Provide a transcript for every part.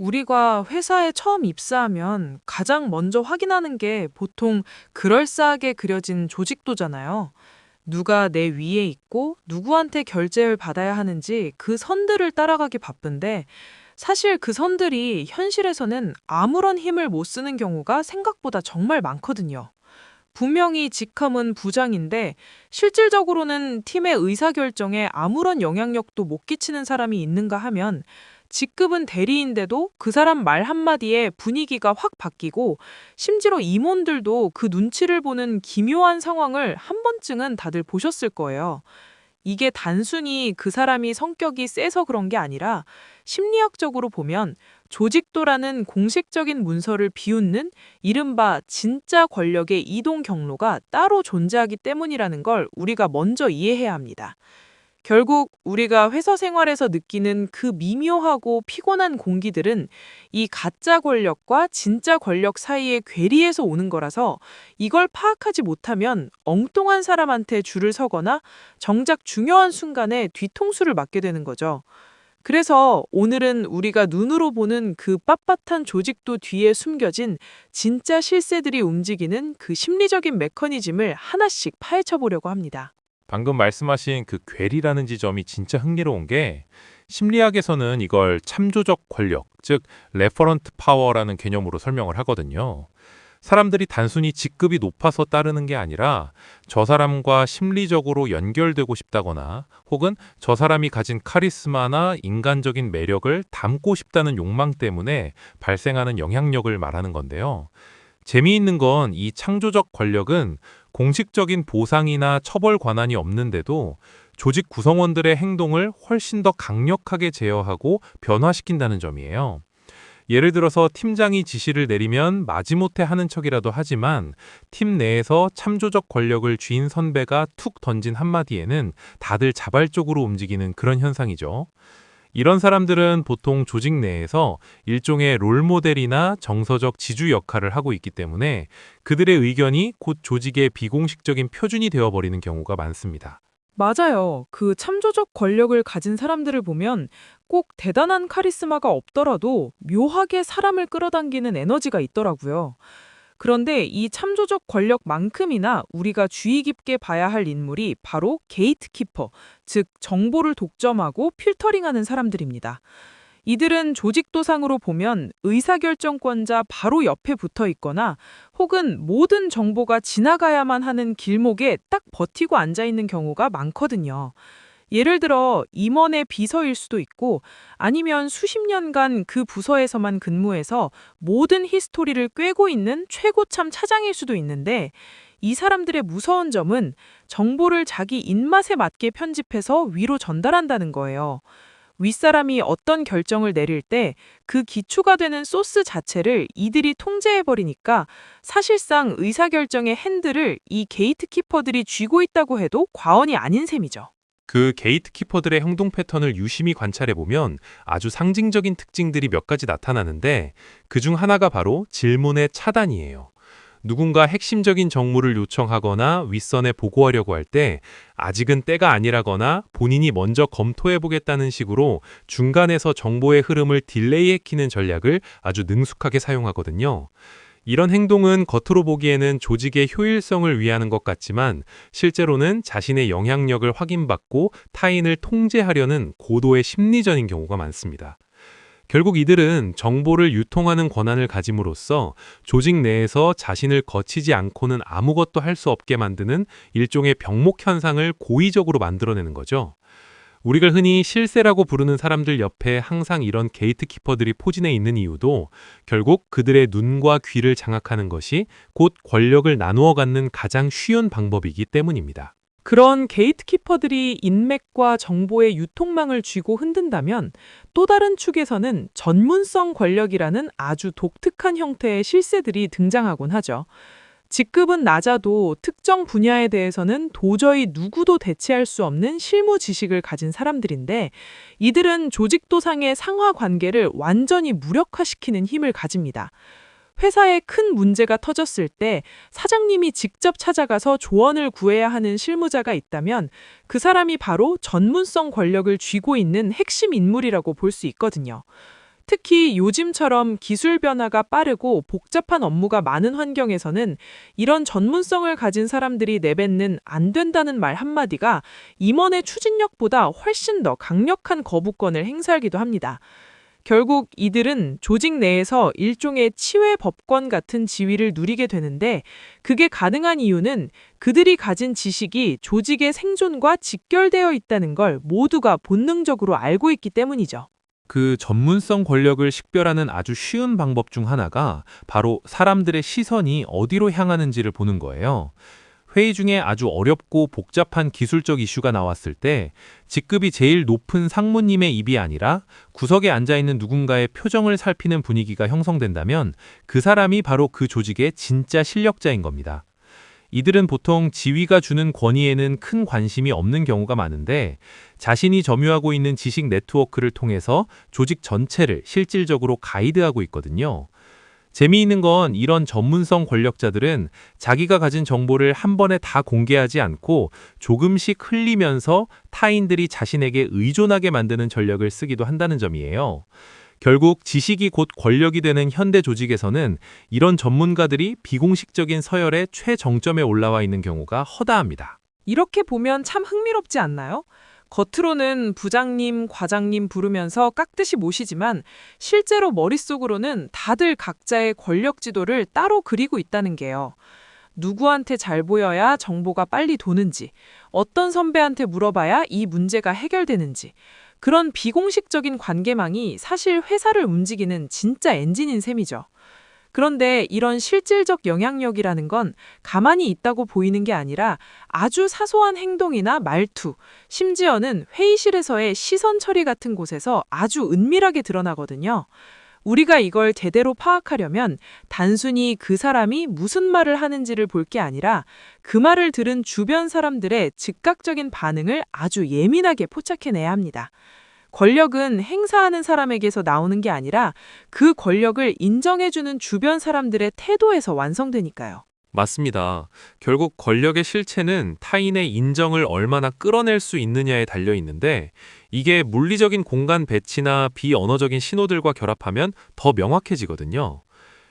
우리가 회사에 처음 입사하면 가장 먼저 확인하는 게 보통 그럴싸하게 그려진 조직도잖아요. 누가 내 위에 있고 누구한테 결제를 받아야 하는지 그 선들을 따라가기 바쁜데 사실 그 선들이 현실에서는 아무런 힘을 못 쓰는 경우가 생각보다 정말 많거든요. 분명히 직함은 부장인데 실질적으로는 팀의 의사결정에 아무런 영향력도 못 끼치는 사람이 있는가 하면 직급은 대리인데도 그 사람 말 한마디에 분위기가 확 바뀌고 심지어 임원들도 그 눈치를 보는 기묘한 상황을 한 번쯤은 다들 보셨을 거예요. 이게 단순히 그 사람이 성격이 세서 그런 게 아니라 심리학적으로 보면 조직도라는 공식적인 문서를 비웃는 이른바 진짜 권력의 이동 경로가 따로 존재하기 때문이라는 걸 우리가 먼저 이해해야 합니다. 결국 우리가 회사 생활에서 느끼는 그 미묘하고 피곤한 공기들은 이 가짜 권력과 진짜 권력 사이의 괴리에서 오는 거라서 이걸 파악하지 못하면 엉뚱한 사람한테 줄을 서거나 정작 중요한 순간에 뒤통수를 맞게 되는 거죠. 그래서 오늘은 우리가 눈으로 보는 그 빳빳한 조직도 뒤에 숨겨진 진짜 실세들이 움직이는 그 심리적인 메커니즘을 하나씩 파헤쳐 보려고 합니다. 방금 말씀하신 그 괴리라는 지점이 진짜 흥미로운 게 심리학에서는 이걸 참조적 권력, 즉 레퍼런트 파워라는 개념으로 설명을 하거든요. 사람들이 단순히 직급이 높아서 따르는 게 아니라 저 사람과 심리적으로 연결되고 싶다거나 혹은 저 사람이 가진 카리스마나 인간적인 매력을 담고 싶다는 욕망 때문에 발생하는 영향력을 말하는 건데요. 재미있는 건 이 창조적 권력은 공식적인 보상이나 처벌 권한이 없는데도 조직 구성원들의 행동을 훨씬 더 강력하게 제어하고 변화시킨다는 점이에요. 예를 들어서 팀장이 지시를 내리면 마지못해 하는 척이라도 하지만 팀 내에서 참조적 권력을 쥐인 선배가 툭 던진 한마디에는 다들 자발적으로 움직이는 그런 현상이죠. 이런 사람들은 보통 조직 내에서 일종의 롤모델이나 정서적 지주 역할을 하고 있기 때문에 그들의 의견이 곧 조직의 비공식적인 표준이 되어버리는 경우가 많습니다. 맞아요. 그 참조적 권력을 가진 사람들을 보면 꼭 대단한 카리스마가 없더라도 묘하게 사람을 끌어당기는 에너지가 있더라고요. 그런데 이 참조적 권력만큼이나 우리가 주의 깊게 봐야 할 인물이 바로 게이트키퍼, 즉 정보를 독점하고 필터링하는 사람들입니다. 이들은 조직도상으로 보면 의사결정권자 바로 옆에 붙어 있거나 혹은 모든 정보가 지나가야만 하는 길목에 딱 버티고 앉아 있는 경우가 많거든요. 예를 들어 임원의 비서일 수도 있고 아니면 수십 년간 그 부서에서만 근무해서 모든 히스토리를 꿰고 있는 최고참 차장일 수도 있는데 이 사람들의 무서운 점은 정보를 자기 입맛에 맞게 편집해서 위로 전달한다는 거예요. 윗사람이 어떤 결정을 내릴 때 그 기초가 되는 소스 자체를 이들이 통제해버리니까 사실상 의사결정의 핸들을 이 게이트키퍼들이 쥐고 있다고 해도 과언이 아닌 셈이죠. 그 게이트키퍼들의 행동 패턴을 유심히 관찰해 보면 아주 상징적인 특징들이 몇 가지 나타나는데 그중 하나가 바로 질문의 차단이에요. 누군가 핵심적인 정보를 요청하거나 윗선에 보고하려고 할 때 아직은 때가 아니라거나 본인이 먼저 검토해보겠다는 식으로 중간에서 정보의 흐름을 딜레이시키는 전략을 아주 능숙하게 사용하거든요. 이런 행동은 겉으로 보기에는 조직의 효율성을 위하는 것 같지만 실제로는 자신의 영향력을 확인받고 타인을 통제하려는 고도의 심리전인 경우가 많습니다. 결국 이들은 정보를 유통하는 권한을 가짐으로써 조직 내에서 자신을 거치지 않고는 아무것도 할 수 없게 만드는 일종의 병목 현상을 고의적으로 만들어내는 거죠. 우리가 흔히 실세라고 부르는 사람들 옆에 항상 이런 게이트키퍼들이 포진해 있는 이유도 결국 그들의 눈과 귀를 장악하는 것이 곧 권력을 나누어 갖는 가장 쉬운 방법이기 때문입니다. 그런 게이트키퍼들이 인맥과 정보의 유통망을 쥐고 흔든다면 또 다른 축에서는 전문성 권력이라는 아주 독특한 형태의 실세들이 등장하곤 하죠. 직급은 낮아도 특정 분야에 대해서는 도저히 누구도 대체할 수 없는 실무 지식을 가진 사람들인데 이들은 조직도상의 상하 관계를 완전히 무력화시키는 힘을 가집니다. 회사에 큰 문제가 터졌을 때 사장님이 직접 찾아가서 조언을 구해야 하는 실무자가 있다면 그 사람이 바로 전문성 권력을 쥐고 있는 핵심 인물이라고 볼 수 있거든요. 특히 요즘처럼 기술 변화가 빠르고 복잡한 업무가 많은 환경에서는 이런 전문성을 가진 사람들이 내뱉는 안 된다는 말 한마디가 임원의 추진력보다 훨씬 더 강력한 거부권을 행사하기도 합니다. 결국 이들은 조직 내에서 일종의 치외 법권 같은 지위를 누리게 되는데, 그게 가능한 이유는 그들이 가진 지식이 조직의 생존과 직결되어 있다는 걸 모두가 본능적으로 알고 있기 때문이죠. 그 전문성 권력을 식별하는 아주 쉬운 방법 중 하나가 바로 사람들의 시선이 어디로 향하는지를 보는 거예요. 회의 중에 아주 어렵고 복잡한 기술적 이슈가 나왔을 때 직급이 제일 높은 상무님의 입이 아니라 구석에 앉아있는 누군가의 표정을 살피는 분위기가 형성된다면 그 사람이 바로 그 조직의 진짜 실력자인 겁니다. 이들은 보통 지위가 주는 권위에는 큰 관심이 없는 경우가 많은데, 자신이 점유하고 있는 지식 네트워크를 통해서 조직 전체를 실질적으로 가이드하고 있거든요. 재미있는 건 이런 전문성 권력자들은 자기가 가진 정보를 한 번에 다 공개하지 않고 조금씩 흘리면서 타인들이 자신에게 의존하게 만드는 전략을 쓰기도 한다는 점이에요. 결국 지식이 곧 권력이 되는 현대 조직에서는 이런 전문가들이 비공식적인 서열의 최정점에 올라와 있는 경우가 허다합니다. 이렇게 보면 참 흥미롭지 않나요? 겉으로는 부장님, 과장님 부르면서 깍듯이 모시지만 실제로 머릿속으로는 다들 각자의 권력 지도를 따로 그리고 있다는 게요. 누구한테 잘 보여야 정보가 빨리 도는지, 어떤 선배한테 물어봐야 이 문제가 해결되는지, 그런 비공식적인 관계망이 사실 회사를 움직이는 진짜 엔진인 셈이죠. 그런데 이런 실질적 영향력이라는 건 가만히 있다고 보이는 게 아니라 아주 사소한 행동이나 말투, 심지어는 회의실에서의 시선 처리 같은 곳에서 아주 은밀하게 드러나거든요. 우리가 이걸 제대로 파악하려면 단순히 그 사람이 무슨 말을 하는지를 볼 게 아니라 그 말을 들은 주변 사람들의 즉각적인 반응을 아주 예민하게 포착해내야 합니다. 권력은 행사하는 사람에게서 나오는 게 아니라 그 권력을 인정해주는 주변 사람들의 태도에서 완성되니까요. 맞습니다. 결국 권력의 실체는 타인의 인정을 얼마나 끌어낼 수 있느냐에 달려 있는데, 이게 물리적인 공간 배치나 비언어적인 신호들과 결합하면 더 명확해지거든요.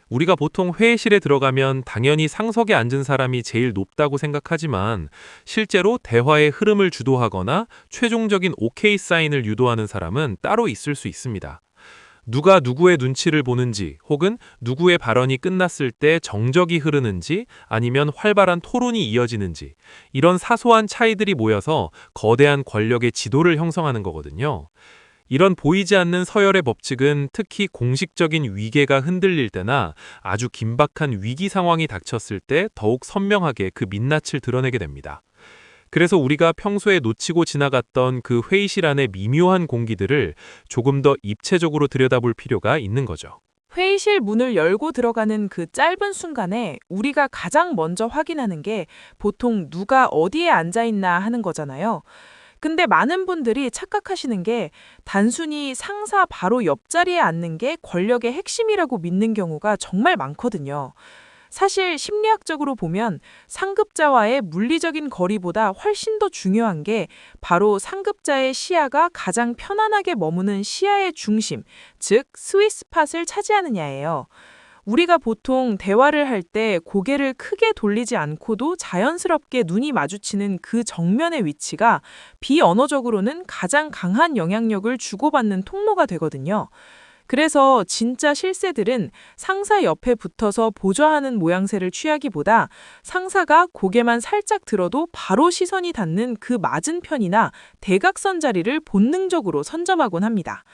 우리가 보통 회의실에 들어가면 당연히 상석에 앉은 사람이 제일 높다고 생각하지만, 실제로 대화의 흐름을 주도하거나 최종적인 오케이 사인을 유도하는 사람은 따로 있을 수 있습니다. 누가 누구의 눈치를 보는지, 혹은 누구의 발언이 끝났을 때 정적이 흐르는지, 아니면 활발한 토론이 이어지는지, 이런 사소한 차이들이 모여서 거대한 권력의 지도를 형성하는 거거든요. 이런 보이지 않는 서열의 법칙은 특히 공식적인 위계가 흔들릴 때나 아주 긴박한 위기 상황이 닥쳤을 때 더욱 선명하게 그 민낯을 드러내게 됩니다. 그래서 우리가 평소에 놓치고 지나갔던 그 회의실 안의 미묘한 공기들을 조금 더 입체적으로 들여다볼 필요가 있는 거죠. 회의실 문을 열고 들어가는 그 짧은 순간에 우리가 가장 먼저 확인하는 게 보통 누가 어디에 앉아 있나 하는 거잖아요. 근데 많은 분들이 착각하시는 게 단순히 상사 바로 옆자리에 앉는 게 권력의 핵심이라고 믿는 경우가 정말 많거든요. 사실 심리학적으로 보면 상급자와의 물리적인 거리보다 훨씬 더 중요한 게 바로 상급자의 시야가 가장 편안하게 머무는 시야의 중심, 즉 스윗스팟을 차지하느냐예요. 우리가 보통 대화를 할 때 고개를 크게 돌리지 않고도 자연스럽게 눈이 마주치는 그 정면의 위치가 비언어적으로는 가장 강한 영향력을 주고받는 통로가 되거든요. 그래서 진짜 실세들은 상사 옆에 붙어서 보좌하는 모양새를 취하기보다 상사가 고개만 살짝 들어도 바로 시선이 닿는 그 맞은편이나 대각선 자리를 본능적으로 선점하곤 합니다.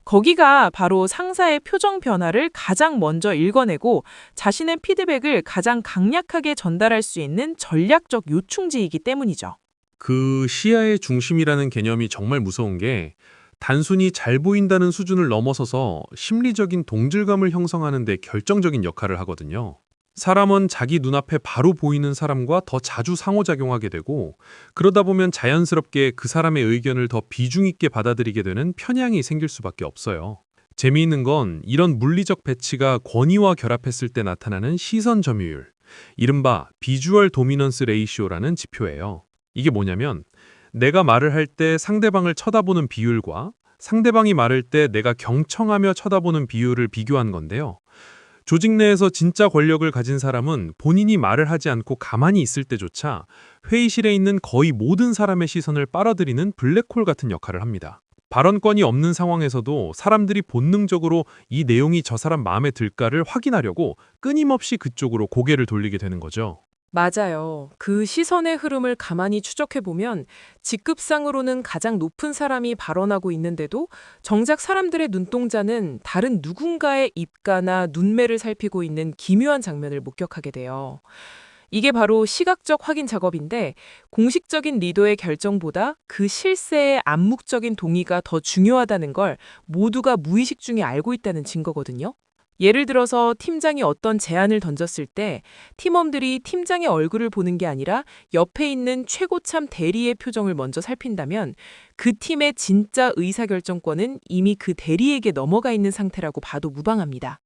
거기가 바로 상사의 표정 변화를 가장 먼저 읽어내고 자신의 피드백을 가장 강력하게 전달할 수 있는 전략적 요충지이기 때문이죠. 그 시야의 중심이라는 개념이 정말 무서운 게 단순히 잘 보인다는 수준을 넘어서서 심리적인 동질감을 형성하는 데 결정적인 역할을 하거든요. 사람은 자기 눈앞에 바로 보이는 사람과 더 자주 상호작용하게 되고, 그러다 보면 자연스럽게 그 사람의 의견을 더 비중 있게 받아들이게 되는 편향이 생길 수밖에 없어요. 재미있는 건 이런 물리적 배치가 권위와 결합했을 때 나타나는 시선 점유율, 이른바 비주얼 도미넌스 레이시오라는 지표예요. 이게 뭐냐면 내가 말을 할 때 상대방을 쳐다보는 비율과 상대방이 말할 때 내가 경청하며 쳐다보는 비율을 비교한 건데요. 조직 내에서 진짜 권력을 가진 사람은 본인이 말을 하지 않고 가만히 있을 때조차 회의실에 있는 거의 모든 사람의 시선을 빨아들이는 블랙홀 같은 역할을 합니다. 발언권이 없는 상황에서도 사람들이 본능적으로 이 내용이 저 사람 마음에 들까를 확인하려고 끊임없이 그쪽으로 고개를 돌리게 되는 거죠. 맞아요. 그 시선의 흐름을 가만히 추적해보면 직급상으로는 가장 높은 사람이 발언하고 있는데도 정작 사람들의 눈동자는 다른 누군가의 입가나 눈매를 살피고 있는 기묘한 장면을 목격하게 돼요. 이게 바로 시각적 확인 작업인데 공식적인 리더의 결정보다 그 실세의 암묵적인 동의가 더 중요하다는 걸 모두가 무의식 중에 알고 있다는 증거거든요. 예를 들어서 팀장이 어떤 제안을 던졌을 때 팀원들이 팀장의 얼굴을 보는 게 아니라 옆에 있는 최고참 대리의 표정을 먼저 살핀다면 그 팀의 진짜 의사결정권은 이미 그 대리에게 넘어가 있는 상태라고 봐도 무방합니다.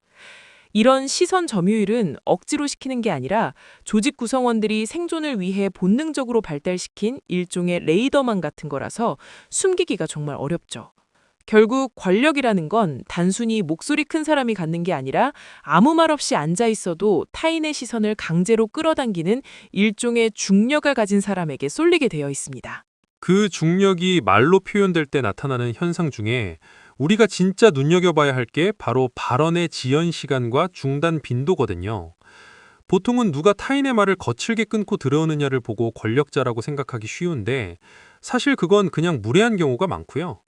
이런 시선 점유율은 억지로 시키는 게 아니라 조직 구성원들이 생존을 위해 본능적으로 발달시킨 일종의 레이더망 같은 거라서 숨기기가 정말 어렵죠. 결국 권력이라는 건 단순히 목소리 큰 사람이 갖는 게 아니라 아무 말 없이 앉아 있어도 타인의 시선을 강제로 끌어당기는 일종의 중력을 가진 사람에게 쏠리게 되어 있습니다. 그 중력이 말로 표현될 때 나타나는 현상 중에 우리가 진짜 눈여겨봐야 할 게 바로 발언의 지연 시간과 중단 빈도거든요. 보통은 누가 타인의 말을 거칠게 끊고 들어오느냐를 보고 권력자라고 생각하기 쉬운데 사실 그건 그냥 무례한 경우가 많고요.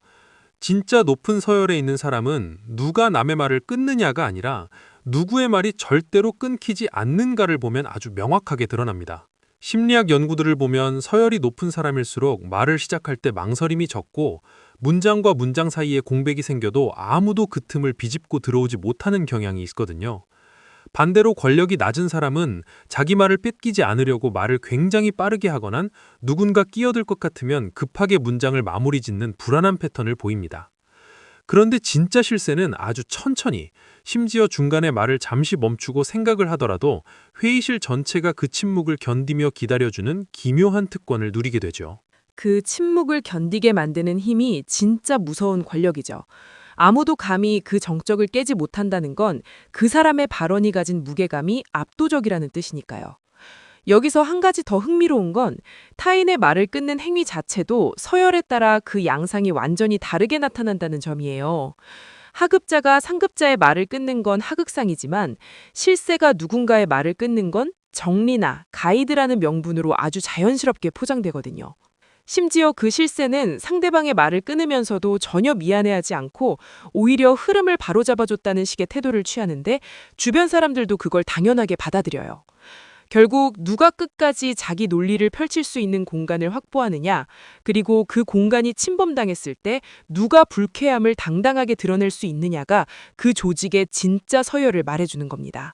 진짜 높은 서열에 있는 사람은 누가 남의 말을 끊느냐가 아니라 누구의 말이 절대로 끊기지 않는가를 보면 아주 명확하게 드러납니다. 심리학 연구들을 보면 서열이 높은 사람일수록 말을 시작할 때 망설임이 적고 문장과 문장 사이에 공백이 생겨도 아무도 그 틈을 비집고 들어오지 못하는 경향이 있거든요. 반대로 권력이 낮은 사람은 자기 말을 뺏기지 않으려고 말을 굉장히 빠르게 하거나 누군가 끼어들 것 같으면 급하게 문장을 마무리 짓는 불안한 패턴을 보입니다. 그런데 진짜 실세는 아주 천천히, 심지어 중간에 말을 잠시 멈추고 생각을 하더라도 회의실 전체가 그 침묵을 견디며 기다려주는 기묘한 특권을 누리게 되죠. 그 침묵을 견디게 만드는 힘이 진짜 무서운 권력이죠. 아무도 감히 그 정적을 깨지 못한다는 건 그 사람의 발언이 가진 무게감이 압도적이라는 뜻이니까요. 여기서 한 가지 더 흥미로운 건 타인의 말을 끊는 행위 자체도 서열에 따라 그 양상이 완전히 다르게 나타난다는 점이에요. 하급자가 상급자의 말을 끊는 건 하극상이지만 실세가 누군가의 말을 끊는 건 정리나 가이드라는 명분으로 아주 자연스럽게 포장되거든요. 심지어 그 실세는 상대방의 말을 끊으면서도 전혀 미안해하지 않고 오히려 흐름을 바로잡아줬다는 식의 태도를 취하는데 주변 사람들도 그걸 당연하게 받아들여요. 결국 누가 끝까지 자기 논리를 펼칠 수 있는 공간을 확보하느냐, 그리고 그 공간이 침범당했을 때 누가 불쾌함을 당당하게 드러낼 수 있느냐가 그 조직의 진짜 서열을 말해주는 겁니다.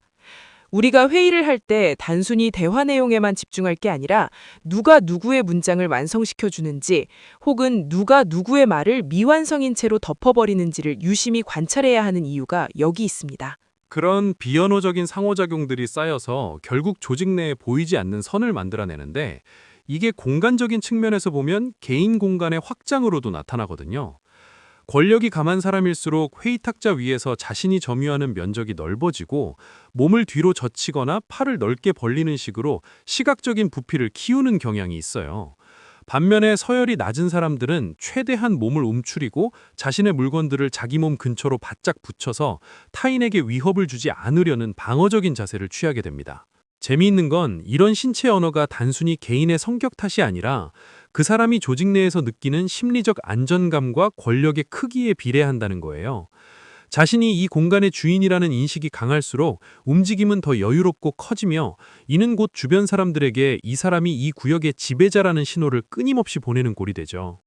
우리가 회의를 할 때 단순히 대화 내용에만 집중할 게 아니라 누가 누구의 문장을 완성시켜 주는지 혹은 누가 누구의 말을 미완성인 채로 덮어버리는지를 유심히 관찰해야 하는 이유가 여기 있습니다. 그런 비언어적인 상호작용들이 쌓여서 결국 조직 내에 보이지 않는 선을 만들어내는데 이게 공간적인 측면에서 보면 개인 공간의 확장으로도 나타나거든요. 권력이 강한 사람일수록 회의 탁자 위에서 자신이 점유하는 면적이 넓어지고 몸을 뒤로 젖히거나 팔을 넓게 벌리는 식으로 시각적인 부피를 키우는 경향이 있어요. 반면에 서열이 낮은 사람들은 최대한 몸을 움츠리고 자신의 물건들을 자기 몸 근처로 바짝 붙여서 타인에게 위협을 주지 않으려는 방어적인 자세를 취하게 됩니다. 재미있는 건 이런 신체 언어가 단순히 개인의 성격 탓이 아니라 그 사람이 조직 내에서 느끼는 심리적 안전감과 권력의 크기에 비례한다는 거예요. 자신이 이 공간의 주인이라는 인식이 강할수록 움직임은 더 여유롭고 커지며 이는 곧 주변 사람들에게 이 사람이 이 구역의 지배자라는 신호를 끊임없이 보내는 꼴이 되죠.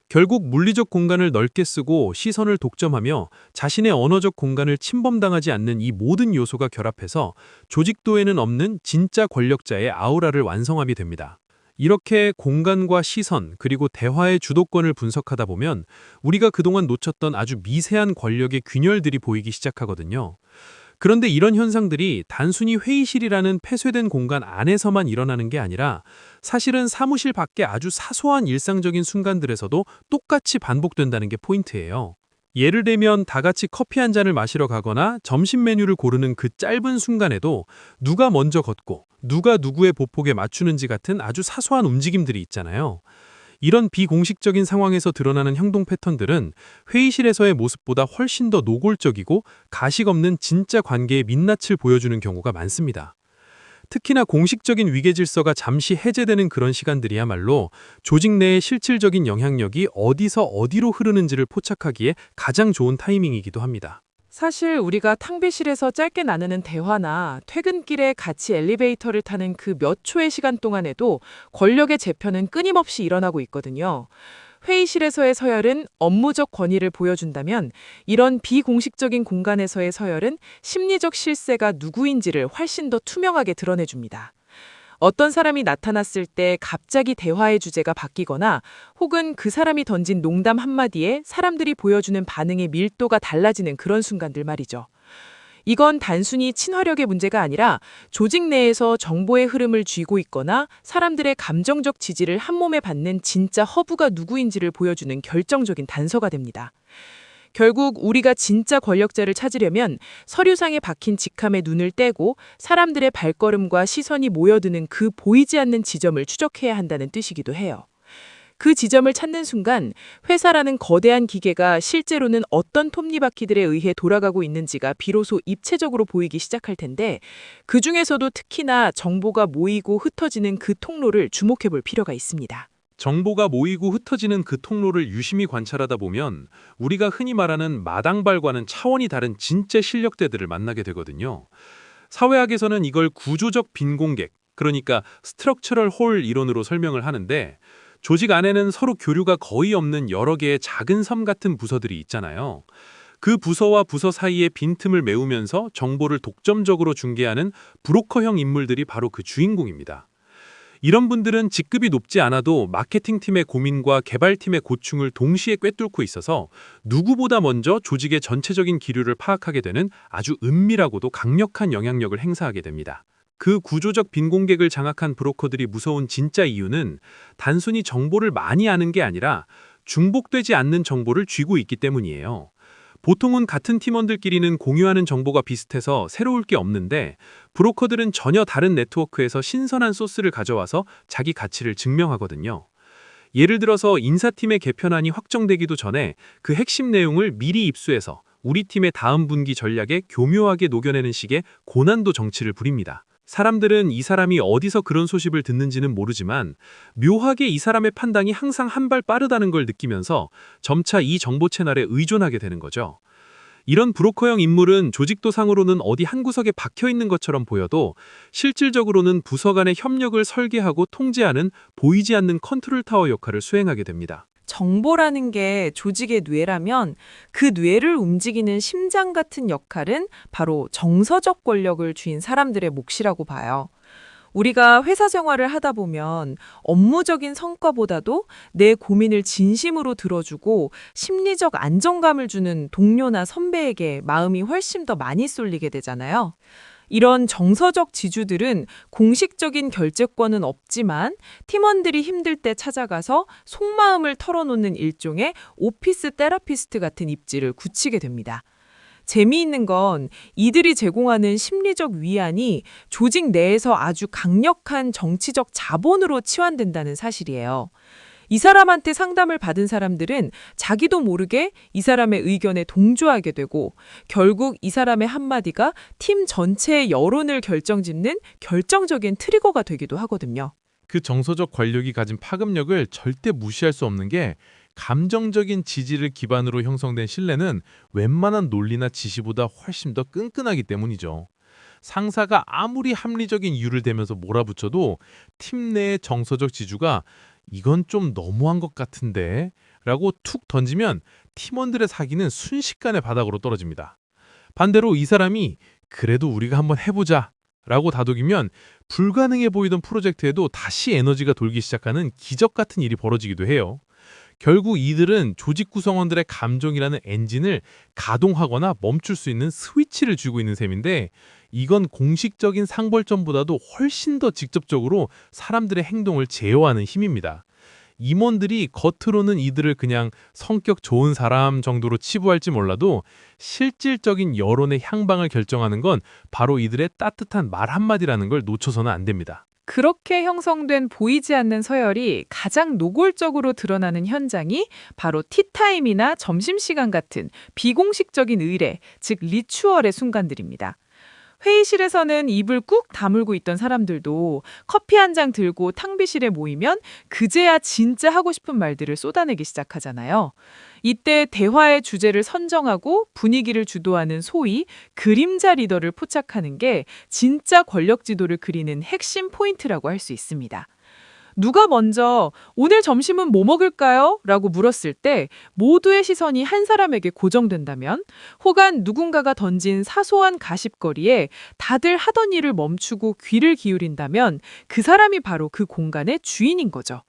결국 물리적 공간을 넓게 쓰고 시선을 독점하며 자신의 언어적 공간을 침범당하지 않는 이 모든 요소가 결합해서 조직도에는 없는 진짜 권력자의 아우라를 완성함이 됩니다. 이렇게 공간과 시선 그리고 대화의 주도권을 분석하다 보면 우리가 그동안 놓쳤던 아주 미세한 권력의 균열들이 보이기 시작하거든요. 그런데 이런 현상들이 단순히 회의실이라는 폐쇄된 공간 안에서만 일어나는 게 아니라 사실은 사무실 밖의 아주 사소한 일상적인 순간들에서도 똑같이 반복된다는 게 포인트예요. 예를 들면 다 같이 커피 한 잔을 마시러 가거나 점심 메뉴를 고르는 그 짧은 순간에도 누가 먼저 걷고 누가 누구의 보폭에 맞추는지 같은 아주 사소한 움직임들이 있잖아요. 이런 비공식적인 상황에서 드러나는 행동 패턴들은 회의실에서의 모습보다 훨씬 더 노골적이고 가식 없는 진짜 관계의 민낯을 보여주는 경우가 많습니다. 특히나 공식적인 위계 질서가 잠시 해제되는 그런 시간들이야말로 조직 내의 실질적인 영향력이 어디서 어디로 흐르는지를 포착하기에 가장 좋은 타이밍이기도 합니다. 사실 우리가 탕비실에서 짧게 나누는 대화나 퇴근길에 같이 엘리베이터를 타는 그 몇 초의 시간 동안에도 권력의 재편은 끊임없이 일어나고 있거든요. 회의실에서의 서열은 업무적 권위를 보여준다면 이런 비공식적인 공간에서의 서열은 심리적 실세가 누구인지를 훨씬 더 투명하게 드러내줍니다. 어떤 사람이 나타났을 때 갑자기 대화의 주제가 바뀌거나 혹은 그 사람이 던진 농담 한마디에 사람들이 보여주는 반응의 밀도가 달라지는 그런 순간들 말이죠. 이건 단순히 친화력의 문제가 아니라 조직 내에서 정보의 흐름을 쥐고 있거나 사람들의 감정적 지지를 한몸에 받는 진짜 허브가 누구인지를 보여주는 결정적인 단서가 됩니다. 결국 우리가 진짜 권력자를 찾으려면 서류상에 박힌 직함에 눈을 떼고 사람들의 발걸음과 시선이 모여드는 그 보이지 않는 지점을 추적해야 한다는 뜻이기도 해요. 그 지점을 찾는 순간 회사라는 거대한 기계가 실제로는 어떤 톱니바퀴들에 의해 돌아가고 있는지가 비로소 입체적으로 보이기 시작할 텐데 그 중에서도 특히나 정보가 모이고 흩어지는 그 통로를 주목해 볼 필요가 있습니다. 정보가 모이고 흩어지는 그 통로를 유심히 관찰하다 보면 우리가 흔히 말하는 마당발과는 차원이 다른 진짜 실력대들을 만나게 되거든요. 사회학에서는 이걸 구조적 빈공객, 그러니까 스트럭처럴 홀 이론으로 설명을 하는데 조직 안에는 서로 교류가 거의 없는 여러 개의 작은 섬 같은 부서들이 있잖아요. 그 부서와 부서 사이의 빈틈을 메우면서 정보를 독점적으로 중개하는 브로커형 인물들이 바로 그 주인공입니다. 이런 분들은 직급이 높지 않아도 마케팅팀의 고민과 개발팀의 고충을 동시에 꿰뚫고 있어서 누구보다 먼저 조직의 전체적인 기류를 파악하게 되는 아주 은밀하고도 강력한 영향력을 행사하게 됩니다. 그 구조적 빈공객을 장악한 브로커들이 무서운 진짜 이유는 단순히 정보를 많이 아는 게 아니라 중복되지 않는 정보를 쥐고 있기 때문이에요. 보통은 같은 팀원들끼리는 공유하는 정보가 비슷해서 새로울 게 없는데 브로커들은 전혀 다른 네트워크에서 신선한 소스를 가져와서 자기 가치를 증명하거든요. 예를 들어서 인사팀의 개편안이 확정되기도 전에 그 핵심 내용을 미리 입수해서 우리 팀의 다음 분기 전략에 교묘하게 녹여내는 식의 고난도 정치를 부립니다. 사람들은 이 사람이 어디서 그런 소식을 듣는지는 모르지만 묘하게 이 사람의 판단이 항상 한 발 빠르다는 걸 느끼면서 점차 이 정보 채널에 의존하게 되는 거죠. 이런 브로커형 인물은 조직도상으로는 어디 한 구석에 박혀 있는 것처럼 보여도 실질적으로는 부서 간의 협력을 설계하고 통제하는 보이지 않는 컨트롤 타워 역할을 수행하게 됩니다. 정보라는 게 조직의 뇌라면 그 뇌를 움직이는 심장 같은 역할은 바로 정서적 권력을 쥔 사람들의 몫이라고 봐요. 우리가 회사 생활을 하다 보면 업무적인 성과보다도 내 고민을 진심으로 들어주고 심리적 안정감을 주는 동료나 선배에게 마음이 훨씬 더 많이 쏠리게 되잖아요. 이런 정서적 지주들은 공식적인 결재권은 없지만 팀원들이 힘들 때 찾아가서 속마음을 털어놓는 일종의 오피스 테라피스트 같은 입지를 굳히게 됩니다. 재미있는 건 이들이 제공하는 심리적 위안이 조직 내에서 아주 강력한 정치적 자본으로 치환된다는 사실이에요. 이 사람한테 상담을 받은 사람들은 자기도 모르게 이 사람의 의견에 동조하게 되고 결국 이 사람의 한마디가 팀 전체의 여론을 결정짓는 결정적인 트리거가 되기도 하거든요. 그 정서적 권력이 가진 파급력을 절대 무시할 수 없는 게 감정적인 지지를 기반으로 형성된 신뢰는 웬만한 논리나 지시보다 훨씬 더 끈끈하기 때문이죠. 상사가 아무리 합리적인 이유를 대면서 몰아붙여도 팀 내의 정서적 지주가 이건 좀 너무한 것 같은데 라고 툭 던지면 팀원들의 사기는 순식간에 바닥으로 떨어집니다. 반대로 이 사람이 그래도 우리가 한번 해보자 라고 다독이면 불가능해 보이던 프로젝트에도 다시 에너지가 돌기 시작하는 기적 같은 일이 벌어지기도 해요. 결국 이들은 조직 구성원들의 감정이라는 엔진을 가동하거나 멈출 수 있는 스위치를 쥐고 있는 셈인데 이건 공식적인 상벌점보다도 훨씬 더 직접적으로 사람들의 행동을 제어하는 힘입니다. 임원들이 겉으로는 이들을 그냥 성격 좋은 사람 정도로 치부할지 몰라도 실질적인 여론의 향방을 결정하는 건 바로 이들의 따뜻한 말 한마디라는 걸 놓쳐서는 안 됩니다. 그렇게 형성된 보이지 않는 서열이 가장 노골적으로 드러나는 현장이 바로 티타임이나 점심시간 같은 비공식적인 의례, 즉 리추얼의 순간들입니다. 회의실에서는 입을 꾹 다물고 있던 사람들도 커피 한 잔 들고 탕비실에 모이면 그제야 진짜 하고 싶은 말들을 쏟아내기 시작하잖아요. 이때 대화의 주제를 선정하고 분위기를 주도하는 소위 그림자 리더를 포착하는 게 진짜 권력 지도를 그리는 핵심 포인트라고 할 수 있습니다. 누가 먼저 오늘 점심은 뭐 먹을까요? 라고 물었을 때 모두의 시선이 한 사람에게 고정된다면, 혹은 누군가가 던진 사소한 가십거리에 다들 하던 일을 멈추고 귀를 기울인다면 그 사람이 바로 그 공간의 주인인 거죠.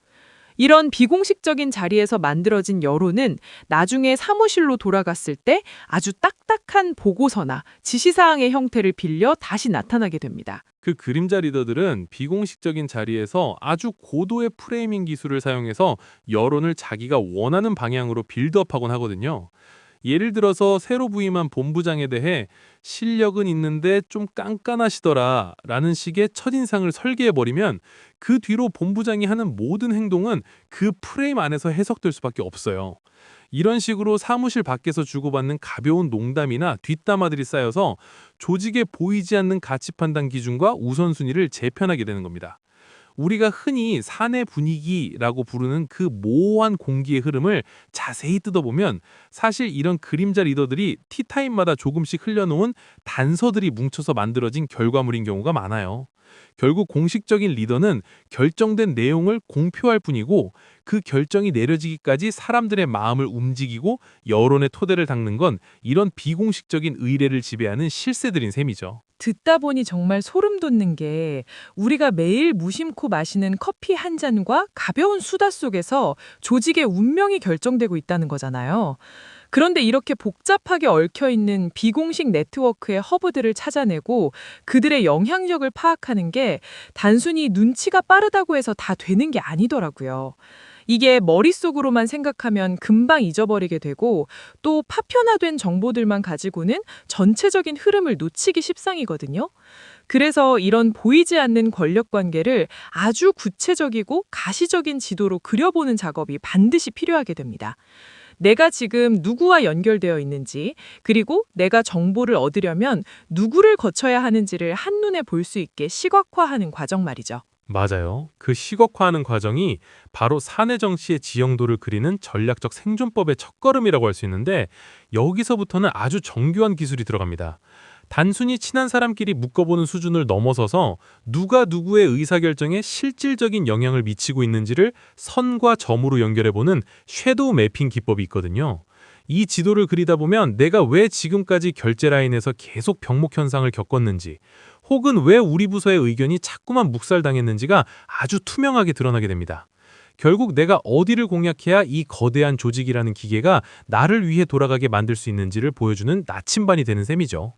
이런 비공식적인 자리에서 만들어진 여론은 나중에 사무실로 돌아갔을 때 아주 딱딱한 보고서나 지시사항의 형태를 빌려 다시 나타나게 됩니다. 그 그림자 리더들은 비공식적인 자리에서 아주 고도의 프레이밍 기술을 사용해서 여론을 자기가 원하는 방향으로 빌드업하곤 하거든요. 예를 들어서 새로 부임한 본부장에 대해 실력은 있는데 좀 깐깐하시더라 라는 식의 첫인상을 설계해버리면 그 뒤로 본부장이 하는 모든 행동은 그 프레임 안에서 해석될 수밖에 없어요. 이런 식으로 사무실 밖에서 주고받는 가벼운 농담이나 뒷담화들이 쌓여서 조직에 보이지 않는 가치 판단 기준과 우선순위를 재편하게 되는 겁니다. 우리가 흔히 사내 분위기라고 부르는 그 모호한 공기의 흐름을 자세히 뜯어보면 사실 이런 그림자 리더들이 티타임마다 조금씩 흘려놓은 단서들이 뭉쳐서 만들어진 결과물인 경우가 많아요. 결국 공식적인 리더는 결정된 내용을 공표할 뿐이고, 그 결정이 내려지기까지 사람들의 마음을 움직이고 여론의 토대를 닦는 건 이런 비공식적인 의례를 지배하는 실세들인 셈이죠. 듣다 보니 정말 소름 돋는 게, 우리가 매일 무심코 마시는 커피 한 잔과 가벼운 수다 속에서 조직의 운명이 결정되고 있다는 거잖아요. 그런데 이렇게 복잡하게 얽혀있는 비공식 네트워크의 허브들을 찾아내고 그들의 영향력을 파악하는 게 단순히 눈치가 빠르다고 해서 다 되는 게 아니더라고요. 이게 머릿속으로만 생각하면 금방 잊어버리게 되고, 또 파편화된 정보들만 가지고는 전체적인 흐름을 놓치기 십상이거든요. 그래서 이런 보이지 않는 권력 관계를 아주 구체적이고 가시적인 지도로 그려보는 작업이 반드시 필요하게 됩니다. 내가 지금 누구와 연결되어 있는지, 그리고 내가 정보를 얻으려면 누구를 거쳐야 하는지를 한눈에 볼 수 있게 시각화하는 과정 말이죠. 맞아요. 그 시각화하는 과정이 바로 사내 정치의 지형도를 그리는 전략적 생존법의 첫걸음이라고 할 수 있는데, 여기서부터는 아주 정교한 기술이 들어갑니다. 단순히 친한 사람끼리 묶어보는 수준을 넘어서서 누가 누구의 의사결정에 실질적인 영향을 미치고 있는지를 선과 점으로 연결해보는 섀도우 매핑 기법이 있거든요. 이 지도를 그리다 보면 내가 왜 지금까지 결제 라인에서 계속 병목 현상을 겪었는지, 혹은 왜 우리 부서의 의견이 자꾸만 묵살당했는지가 아주 투명하게 드러나게 됩니다. 결국 내가 어디를 공략해야 이 거대한 조직이라는 기계가 나를 위해 돌아가게 만들 수 있는지를 보여주는 나침반이 되는 셈이죠.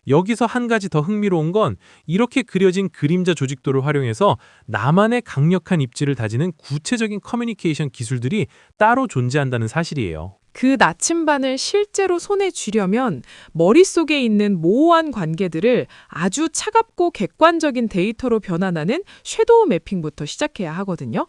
여기서 한 가지 더 흥미로운 건, 이렇게 그려진 그림자 조직도를 활용해서 나만의 강력한 입지를 다지는 구체적인 커뮤니케이션 기술들이 따로 존재한다는 사실이에요. 그 나침반을 실제로 손에 쥐려면 머릿속에 있는 모호한 관계들을 아주 차갑고 객관적인 데이터로 변환하는 섀도우 매핑부터 시작해야 하거든요.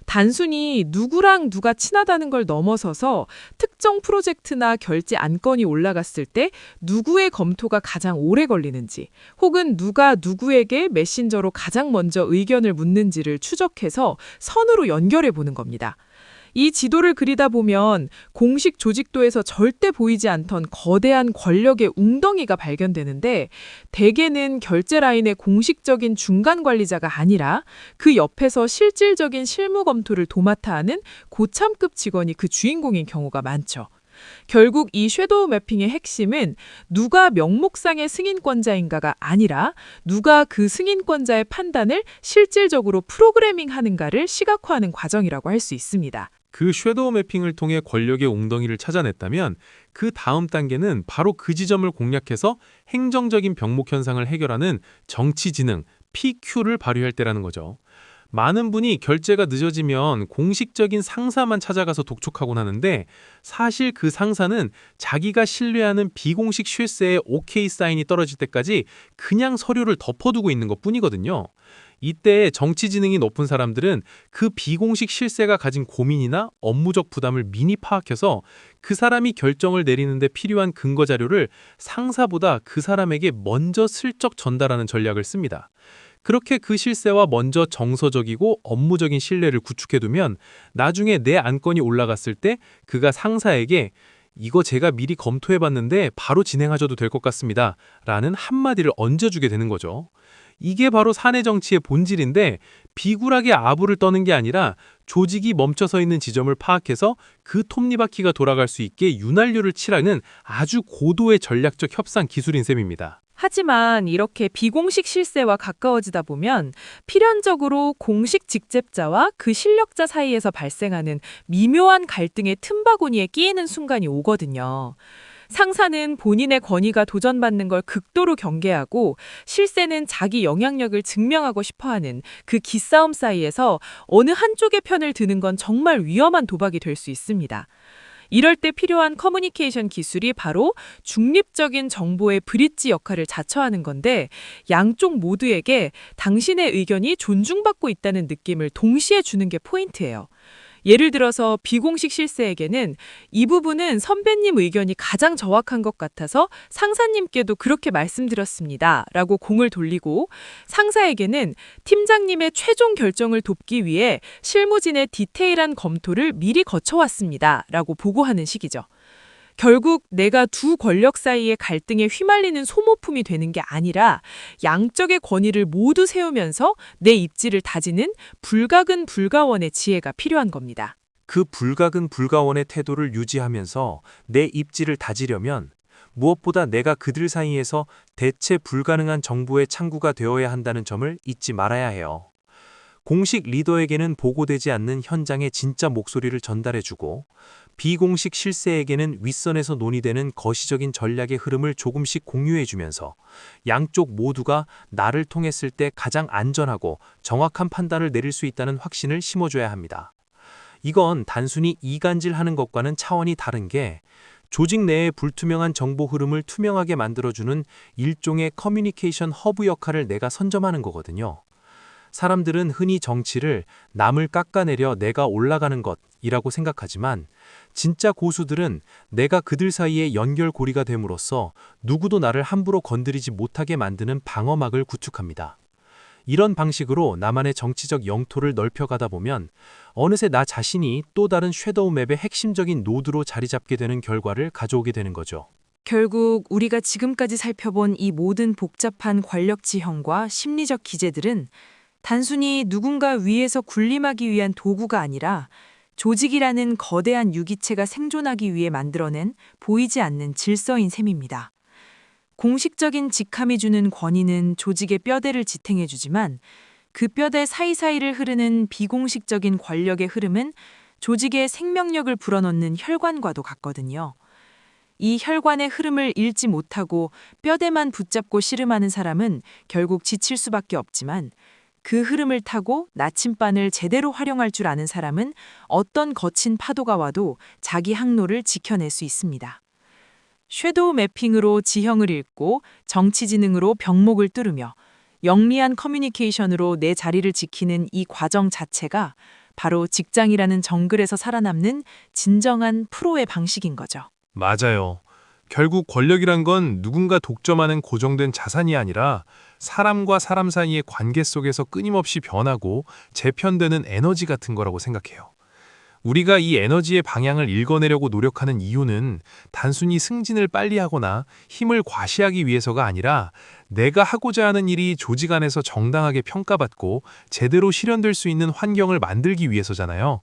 단순히 누구랑 누가 친하다는 걸 넘어서서 특정 프로젝트나 결제 안건이 올라갔을 때 누구의 검토가 가장 오래 걸리는지, 혹은 누가 누구에게 메신저로 가장 먼저 의견을 묻는지를 추적해서 선으로 연결해 보는 겁니다. 이 지도를 그리다 보면 공식 조직도에서 절대 보이지 않던 거대한 권력의 웅덩이가 발견되는데, 대개는 결제 라인의 공식적인 중간 관리자가 아니라 그 옆에서 실질적인 실무 검토를 도맡아 하는 고참급 직원이 그 주인공인 경우가 많죠. 결국 이 섀도우 매핑의 핵심은 누가 명목상의 승인권자인가가 아니라 누가 그 승인권자의 판단을 실질적으로 프로그래밍하는가를 시각화하는 과정이라고 할 수 있습니다. 그 섀도우 매핑을 통해 권력의 웅덩이를 찾아냈다면, 그 다음 단계는 바로 그 지점을 공략해서 행정적인 병목 현상을 해결하는 정치지능, PQ를 발휘할 때라는 거죠. 많은 분이 결제가 늦어지면 공식적인 상사만 찾아가서 독촉하곤 하는데 사실 그 상사는 자기가 신뢰하는 비공식 쉴새의 오케이 사인이 떨어질 때까지 그냥 서류를 덮어두고 있는 것뿐이거든요. 이때 정치지능이 높은 사람들은 그 비공식 실세가 가진 고민이나 업무적 부담을 미리 파악해서 그 사람이 결정을 내리는데 필요한 근거 자료를 상사보다 그 사람에게 먼저 슬쩍 전달하는 전략을 씁니다. 그렇게 그 실세와 먼저 정서적이고 업무적인 신뢰를 구축해두면 나중에 내 안건이 올라갔을 때 그가 상사에게 이거 제가 미리 검토해봤는데 바로 진행하셔도 될 것 같습니다. 라는 한마디를 얹어주게 되는 거죠. 이게 바로 사내 정치의 본질인데 비굴하게 아부를 떠는 게 아니라 조직이 멈춰서 있는 지점을 파악해서 그 톱니바퀴가 돌아갈 수 있게 윤활유를 칠하는 아주 고도의 전략적 협상 기술인 셈입니다. 하지만 이렇게 비공식 실세와 가까워지다 보면 필연적으로 공식 직접자와 그 실력자 사이에서 발생하는 미묘한 갈등의 틈바구니에 끼이는 순간이 오거든요. 상사는 본인의 권위가 도전받는 걸 극도로 경계하고 실세는 자기 영향력을 증명하고 싶어하는 그 기싸움 사이에서 어느 한쪽의 편을 드는 건 정말 위험한 도박이 될 수 있습니다. 이럴 때 필요한 커뮤니케이션 기술이 바로 중립적인 정보의 브릿지 역할을 자처하는 건데 양쪽 모두에게 당신의 의견이 존중받고 있다는 느낌을 동시에 주는 게 포인트예요. 예를 들어서 비공식 실세에게는 이 부분은 선배님 의견이 가장 정확한 것 같아서 상사님께도 그렇게 말씀드렸습니다. 라고 공을 돌리고 상사에게는 팀장님의 최종 결정을 돕기 위해 실무진의 디테일한 검토를 미리 거쳐왔습니다. 라고 보고하는 식이죠. 결국 내가 두 권력 사이의 갈등에 휘말리는 소모품이 되는 게 아니라 양쪽의 권위를 모두 세우면서 내 입지를 다지는 불가근 불가원의 지혜가 필요한 겁니다. 그 불가근 불가원의 태도를 유지하면서 내 입지를 다지려면 무엇보다 내가 그들 사이에서 대체 불가능한 정보의 창구가 되어야 한다는 점을 잊지 말아야 해요. 공식 리더에게는 보고되지 않는 현장의 진짜 목소리를 전달해주고 비공식 실세에게는 윗선에서 논의되는 거시적인 전략의 흐름을 조금씩 공유해주면서 양쪽 모두가 나를 통했을 때 가장 안전하고 정확한 판단을 내릴 수 있다는 확신을 심어줘야 합니다. 이건 단순히 이간질하는 것과는 차원이 다른 게 조직 내의 불투명한 정보 흐름을 투명하게 만들어주는 일종의 커뮤니케이션 허브 역할을 내가 선점하는 거거든요. 사람들은 흔히 정치를 남을 깎아내려 내가 올라가는 것이라고 생각하지만 진짜 고수들은 내가 그들 사이에 연결고리가 됨으로써 누구도 나를 함부로 건드리지 못하게 만드는 방어막을 구축합니다. 이런 방식으로 나만의 정치적 영토를 넓혀가다 보면 어느새 나 자신이 또 다른 섀도우 맵의 핵심적인 노드로 자리 잡게 되는 결과를 가져오게 되는 거죠. 결국 우리가 지금까지 살펴본 이 모든 복잡한 권력 지형과 심리적 기제들은 단순히 누군가 위에서 군림하기 위한 도구가 아니라 조직이라는 거대한 유기체가 생존하기 위해 만들어낸 보이지 않는 질서인 셈입니다. 공식적인 직함이 주는 권위는 조직의 뼈대를 지탱해주지만 그 뼈대 사이사이를 흐르는 비공식적인 권력의 흐름은 조직의 생명력을 불어넣는 혈관과도 같거든요. 이 혈관의 흐름을 잃지 못하고 뼈대만 붙잡고 씨름하는 사람은 결국 지칠 수밖에 없지만 그 흐름을 타고 나침반을 제대로 활용할 줄 아는 사람은 어떤 거친 파도가 와도 자기 항로를 지켜낼 수 있습니다. 섀도우 매핑으로 지형을 읽고 정치지능으로 병목을 뚫으며 영리한 커뮤니케이션으로 내 자리를 지키는 이 과정 자체가 바로 직장이라는 정글에서 살아남는 진정한 프로의 방식인 거죠. 맞아요. 결국 권력이란 건 누군가 독점하는 고정된 자산이 아니라 사람과 사람 사이의 관계 속에서 끊임없이 변하고 재편되는 에너지 같은 거라고 생각해요. 우리가 이 에너지의 방향을 읽어내려고 노력하는 이유는 단순히 승진을 빨리 하거나 힘을 과시하기 위해서가 아니라 내가 하고자 하는 일이 조직 안에서 정당하게 평가받고 제대로 실현될 수 있는 환경을 만들기 위해서잖아요.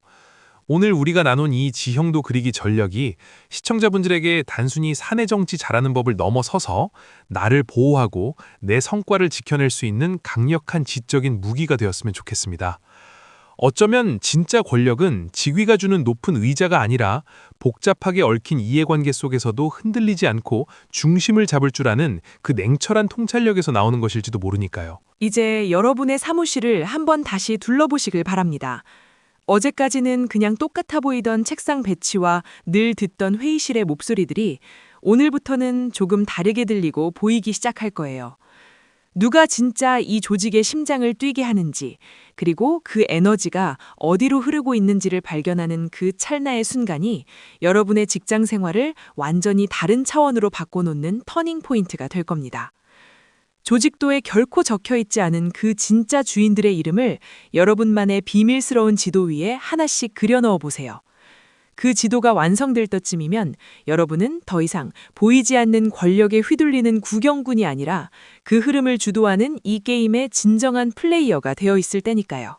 오늘 우리가 나눈 이 지형도 그리기 전략이 시청자분들에게 단순히 사내 정치 잘하는 법을 넘어서서 나를 보호하고 내 성과를 지켜낼 수 있는 강력한 지적인 무기가 되었으면 좋겠습니다. 어쩌면 진짜 권력은 직위가 주는 높은 의자가 아니라 복잡하게 얽힌 이해관계 속에서도 흔들리지 않고 중심을 잡을 줄 아는 그 냉철한 통찰력에서 나오는 것일지도 모르니까요. 이제 여러분의 사무실을 한번 다시 둘러보시길 바랍니다. 어제까지는 그냥 똑같아 보이던 책상 배치와 늘 듣던 회의실의 목소리들이 오늘부터는 조금 다르게 들리고 보이기 시작할 거예요. 누가 진짜 이 조직의 심장을 뛰게 하는지, 그리고 그 에너지가 어디로 흐르고 있는지를 발견하는 그 찰나의 순간이 여러분의 직장 생활을 완전히 다른 차원으로 바꿔놓는 터닝 포인트가 될 겁니다. 조직도에 결코 적혀 있지 않은 그 진짜 주인들의 이름을 여러분만의 비밀스러운 지도 위에 하나씩 그려 넣어 보세요. 그 지도가 완성될 때쯤이면 여러분은 더 이상 보이지 않는 권력에 휘둘리는 구경꾼이 아니라 그 흐름을 주도하는 이 게임의 진정한 플레이어가 되어 있을 때니까요.